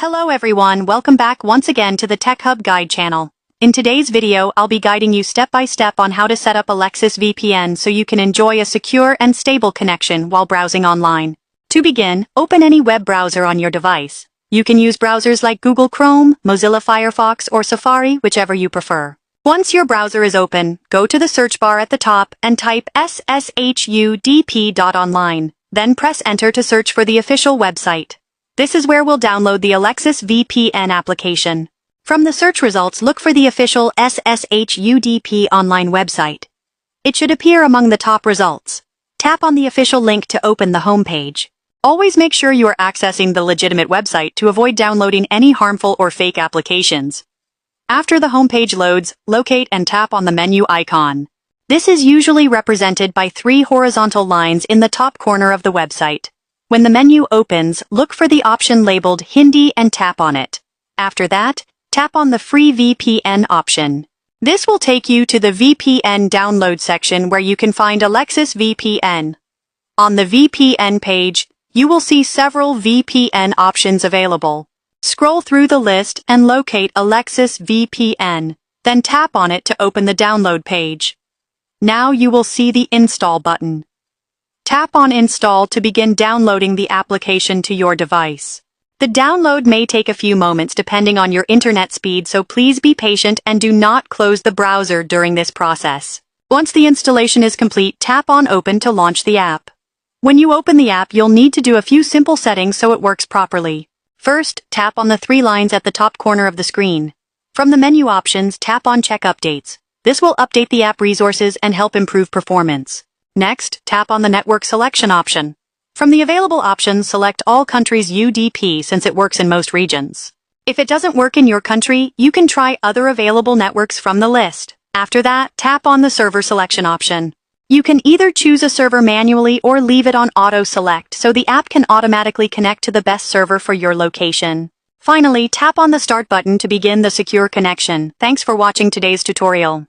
Hello everyone, welcome back once again to the Tech Hub Guide channel. In today's video, I'll be guiding you step by step on how to set up AlexisVPN so you can enjoy a secure and stable connection while browsing online. To begin, open any web browser on your device. You can use browsers like Google Chrome, Mozilla Firefox, or Safari, whichever you prefer. Once your browser is open, go to the search bar at the top and type //udp.online. Then press enter to search for the official website. This is where we'll download the AlexisVPN application. From the search results, look for the official //udp online website. It should appear among the top results. Tap on the official link to open the homepage. Always make sure you are accessing the legitimate website to avoid downloading any harmful or fake applications. After the homepage loads, locate and tap on the menu icon. This is usually represented by 3 horizontal lines in the top corner of the website. When the menu opens, look for the option labeled Hindi and tap on it. After that, tap on the free VPN option. This will take you to the VPN download section where you can find AlexisVPN. On the VPN page, you will see several VPN options available. Scroll through the list and locate AlexisVPN, then tap on it to open the download page. Now you will see the Install button. Tap on Install to begin downloading the application to your device. The download may take a few moments depending on your internet speed, so please be patient and do not close the browser during this process. Once the installation is complete, tap on Open to launch the app. When you open the app, you'll need to do a few simple settings so it works properly. First, tap on the 3 lines at the top corner of the screen. From the menu options, tap on Check Updates. This will update the app resources and help improve performance. Next, tap on the Network Selection option. From the available options, select All Countries UDP since it works in most regions. If it doesn't work in your country, you can try other available networks from the list. After that, tap on the Server Selection option. You can either choose a server manually or leave it on auto select so the app can automatically connect to the best server for your location. Finally, tap on the Start button to begin the secure connection. Thanks for watching today's tutorial.